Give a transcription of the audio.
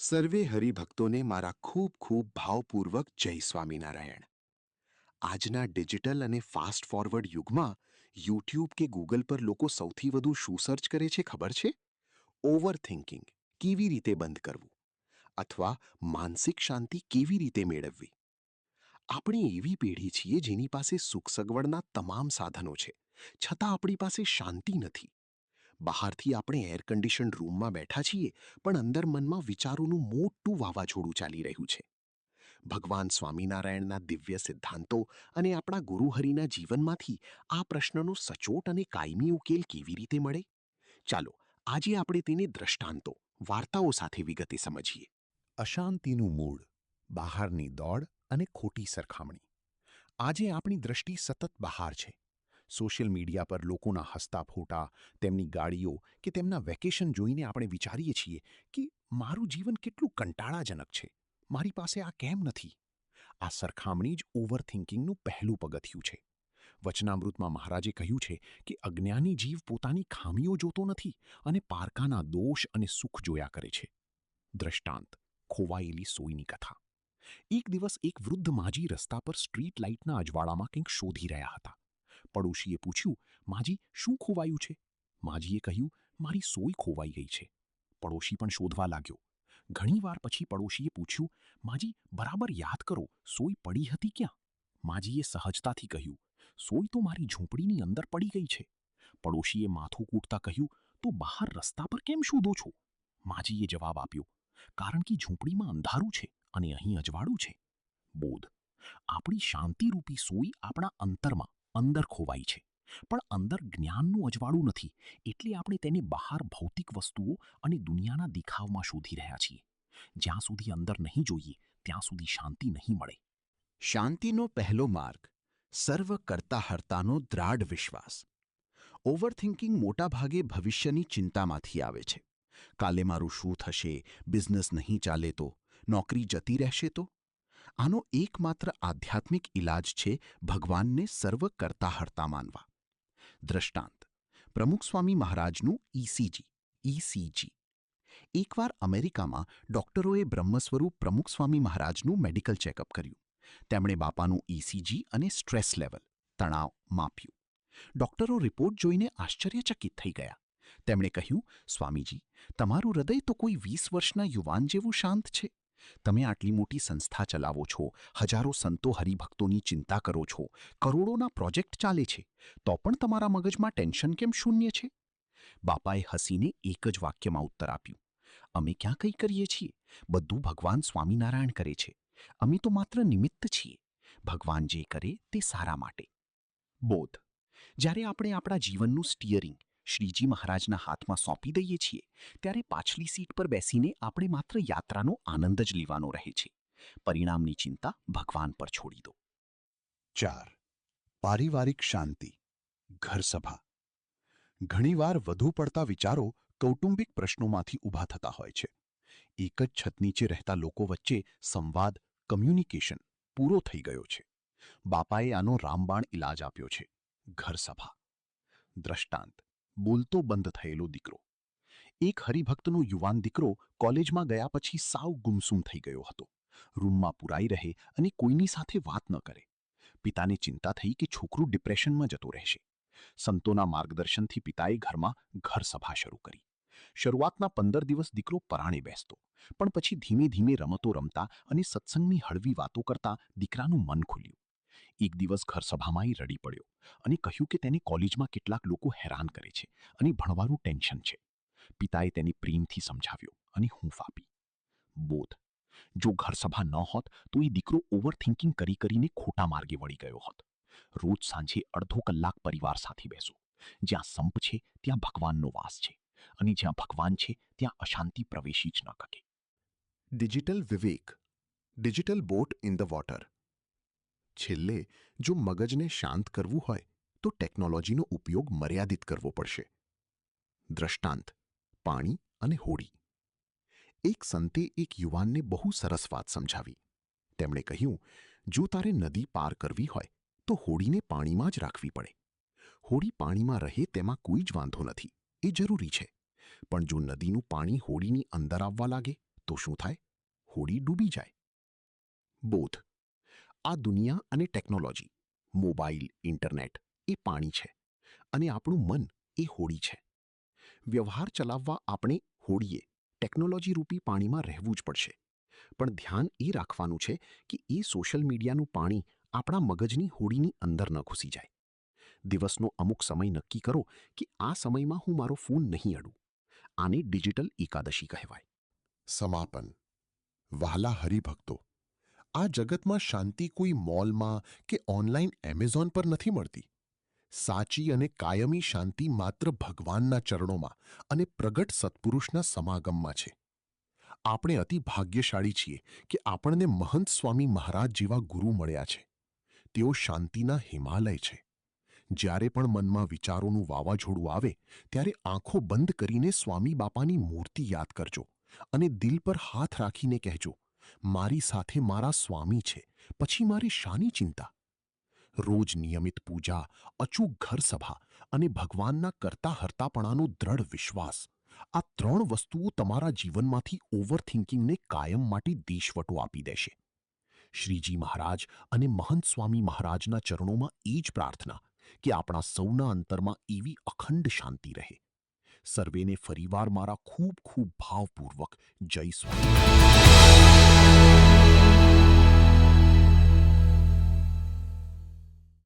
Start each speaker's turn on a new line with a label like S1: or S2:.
S1: સર્વે હરિભક્તોને મારા ખૂબ ખૂબ ભાવપૂર્વક જય સ્વામિનારાયણ. આજના ડિજિટલ અને ફાસ્ટ ફોરવર્ડ યુગમાં યુટ્યુબ કે ગૂગલ પર લોકો સૌથી વધુ શું સર્ચ કરે છે ખબર છે? ઓવર થિંકિંગ, કેવી રીતે બંધ કરવું અથવા માનસિક શાંતિ કેવી રીતે મેળવવી. આપણે એવી પેઢી છીએ જેની પાસે સુખ સગવડના તમામ સાધનો છે, છતાં આપણી પાસે શાંતિ નથી. બહારથી આપણે એર કન્ડિશન રૂમમાં બેઠા છીએ, પણ અંદર મનમાં વિચારોનું મોટું વાવાઝોડું ચાલી રહ્યું છે. ભગવાન સ્વામિનારાયણના દિવ્ય સિદ્ધાંતો અને આપણા ગુરુહરિના જીવનમાંથી આ પ્રશ્નનો સચોટ અને કાયમી ઉકેલ કેવી રીતે મળે? ચાલો આજે આપણે તેને દ્રષ્ટાંતો, વાર્તાઓ સાથે વિગતે સમજીએ.
S2: અશાંતિનું મૂળ, બહારની દોડ અને ખોટી સરખામણી. આજે આપણી દ્રષ્ટિ સતત બહાર છે. સોશિયલ મીડિયા પર લોકોના હસતા ફોટા, તેમની ગાડીઓ કે તેમના વેકેશન જોઈને આપણે વિચારીએ છીએ કે મારું જીવન કેટલું કંટાળાજનક છે, મારી પાસે આ કેમ નથી? આ સરખામણી જ ઓવરથિંકિંગનું પહેલું પગથિયું છે. વચનામૃતમાં મહારાજે કહ્યું છે કે અજ્ઞાની જીવ પોતાની ખામીઓ જોતો નથી અને પારકાના દોષ અને સુખ જોયા કરે છે. દ્રષ્ટાંત: ખોવાયેલી સોયની કથા. એક દિવસ એક વૃદ્ધ માજી રસ્તા પર સ્ટ્રીટ લાઇટના અજવાળામાં કંઈક શોધી રહ્યા હતા. પડોશીએ પૂછ્યું, માજી, શું ખોવાયું છે? માજીએ કહ્યું, મારી સોય ખોવાઈ ગઈ છે. પડોશી પણ શોધવા લાગ્યો. ઘણીવાર પછી પડોશીએ પૂછ્યું, માજી, બરાબર યાદ કરો, સોય પડી હતી ક્યાં? માજીએ સહજતાથી કહ્યું, સોય તો મારી ઝૂંપડીની અંદર પડી ગઈ છે. પડોશીએ માથું કૂટતા કહ્યું, તો બહાર રસ્તા પર કેમ શોધો છો? માજીએ જવાબ આપ્યો, કારણ કે ઝૂંપડીમાં અંધારું છે અને અહીં અજવાળું છે. બોધ: આપણી શાંતિરૂપી સોય આપણા અંતરમાં, અંદર ખોવાઈ છે, પણ અંદર જ્ઞાનનું અજવાળું નથી, એટલે આપણે તેને બહાર ભૌતિક વસ્તુઓ અને દુનિયાના દેખાવમાં શોધી રહ્યા છીએ. જ્યાં સુધી અંદર નહીં જોઈએ ત્યાં સુધી શાંતિ નહીં મળે.
S1: શાંતિનો પહેલો માર્ગ: સર્વ કરતા હર્તાનો દ્રાઢ વિશ્વાસ. ઓવરથિંકિંગ મોટાભાગે ભવિષ્યની ચિંતામાંથી આવે છે. કાલે મારું શું થશે? બિઝનેસ નહીં ચાલે તો? નોકરી જતી રહેશે તો? આનો એકમાત્ર આધ્યાત્મિક ઇલાજ છે ભગવાનને સર્વ કરતા હર્તા માનવા. દ્રષ્ટાંત: પ્રમુખ સ્વામી મહારાજનું ECG. એકવાર અમેરિકામાં ડોક્ટરોએ બ્રહ્મસ્વરૂપ પ્રમુખ સ્વામી મહારાજનું મેડિકલ ચેકઅપ કર્યું. તેમણે બાપાનું ECG અને સ્ટ્રેસ લેવલ, તણાવ માપ્યું. ડોક્ટરો રિપોર્ટ જોઈને આશ્ચર્યચકિત થઈ ગયા. તેમણે કહ્યું, સ્વામીજી, તમારું હૃદય તો કોઈ 20 વર્ષના યુવાન જેવું શાંત છે. તમે આટલી મોટી સંસ્થા ચલાવો છો, હજારો સંતો હરિભક્તોની ચિંતા કરો છો, કરોડોના પ્રોજેક્ટ ચાલે છે, તો પણ તમારા મગજમાં ટેન્શન કેમ શૂન્ય છે? બાપાએ હસીને એક જ વાક્યમાં ઉત્તર આપ્યું, અમે ક્યાં કંઈ કરીએ છીએ? બધું ભગવાન સ્વામિનારાયણ કરે છે. અમે તો માત્ર નિમિત્ત છીએ. ભગવાન જે કરે તે સારા માટે. બોધ: જ્યારે આપણે આપણા જીવનનું સ્ટીયરિંગ શ્રીજી મહારાજના હાથમાં સોંપી દઈએ છીએ, ત્યારે પાછલી સીટ પર બેસીને આપણે માત્ર યાત્રાનો આનંદ જ લેવાનો રહે છે. પરિણામની ચિંતા ભગવાન પર છોડી દો.
S2: 4. પારિવારિક શાંતિ, ઘર સભા. ઘણીવાર વધુ પડતા વિચારો કૌટુંબિક પ્રશ્નોમાંથી ઊભા થતા હોય છે. એક જ છત નીચે રહેતા લોકો વચ્ચે સંવાદ, કમ્યુનિકેશન પૂરો થઈ ગયો છે. બાપાએ આનો રામબાણ ઇલાજ આપ્યો છે: ઘર સભા. દ્રષ્ટાંત: બોલતો બંધ થયેલો દીકરો. એક હરિભક્તનો યુવાન દીકરો કોલેજમાં ગયા પછી સાવ ગુમસુમ થઈ ગયો હતો. રૂમમાં પુરાઈ રહે અને કોઈની સાથે વાત ન કરે. પિતાને ચિંતા થઈ કે છોકરું ડિપ્રેશનમાં જતો રહેશે. સંતોના માર્ગદર્શનથી પિતાએ ઘરમાં ઘર સભા શરૂ કરી. શરૂઆતના 15 દિવસ દીકરો પરાણે બેસતો, પણ પછી ધીમે ધીમે રમતો રમતા અને સત્સંગની હળવી વાતો કરતા દીકરાનું મન ખુલ્યું. એક દિવસ ઘર સભામાં રડી પડ્યો અને કહ્યું કે તેને કોલેજમાં કેટલાક લોકો હેરાન કરે છે અને ભણવાનું ટેન્શન છે. પિતાએ તેને પ્રેમથી સમજાવ્યો અને હૂંફ આપી. બોધ: જો ઘર સભા ન હોત તો એ દીકરો ઓવરથિંકિંગ કરી કરીને ખોટા માર્ગે વળી ગયો હોત. રોજ સાંજે અડધો કલાક પરિવાર સાથે બેસો. જ્યાં સંપ છે ત્યાં ભગવાનનો વાસ છે, અને જ્યાં ભગવાન છે ત્યાં અશાંતિ પ્રવેશી જ ન શકે.
S1: Digital Vivek, digital boat in the water. છેલ્લે, જો મગજને શાંત કરવું હોય તો ટેકનોલોજીનો ઉપયોગ મર્યાદિત કરવો પડશે. દ્રષ્ટાંત: પાણી અને હોડી. એક સંતે એક યુવાનને બહુ સરસ વાત સમજાવી. તેમણે કહ્યું, જો તારે નદી પાર કરવી હોય તો હોડીને પાણીમાં જ રાખવી પડે. હોડી પાણીમાં રહે તેમાં કોઈ જ વાંધો નથી, એ જરૂરી છે. પણ જો નદીનું પાણી હોડીની અંદર આવવા લાગે
S2: તો શું થાય? હોડી ડૂબી જાય. બોધ. આ દુનિયા અને ટેકનોલોજી, મોબાઈલ, ઇન્ટરનેટ એ પાણી છે અને આપણું મન એ હોડી છે. વ્યવહાર ચલાવવા આપણે હોડીએ ટેકનોલોજી રૂપી પાણીમાં રહેવું જ પડશે. પણ ધ્યાન એ રાખવાનું છે કે એ સોશિયલ મીડિયાનું પાણી આપણા મગજની હોડીની અંદર ન ઘૂસી જાય. દિવસનો અમુક સમય નક્કી કરો કે આ સમયમાં હું મારો ફોન નહીં અડું. આને ડિજિટલ એકાદશી કહેવાય.
S3: સમાપન. વહાલા હરિભક્તો, આ જગતમાં શાંતિ કોઈ મોલમાં કે ઓનલાઈન એમેઝોન પર નથી મળતી. સાચી અને કાયમી શાંતિ માત્ર ભગવાનના ચરણોમાં અને પ્રગટ સત્પુરુષના સમાગમમાં છે. આપણે અતિ ભાગ્યશાળી છીએ કે આપણને મહંત સ્વામી મહારાજ જેવા ગુરુ મળ્યા છે. તેઓ શાંતિના હિમાલય છે. જ્યારે પણ મનમાં વિચારોનું વાવાઝોડું આવે ત્યારે આંખો બંધ કરીને સ્વામી બાપાની મૂર્તિ યાદ કરજો અને દિલ પર હાથ રાખીને કહેજો, મારી સાથે મારા સ્વામી છે, પછી મારી શાની ચિંતા? રોજ નિયમિત પૂજા, અચૂક ઘર સભા અને ભગવાનના કરતા હરતાપણાનો દ્રઢ વિશ્વાસ, આ 3 વસ્તુઓ તમારા જીવનમાંથી ઓવરથિંકિંગને કાયમ માટે દેશવટો આપી દેશે. શ્રીજી મહારાજ અને મહંત સ્વામી મહારાજના ચરણોમાં એ જ પ્રાર્થના કે આપણા સૌના અંતરમાં એવી અખંડ શાંતિ રહે. સર્વેને ફરીવાર મારા ખૂબ ખૂબ ભાવપૂર્વક જય સ્વામી.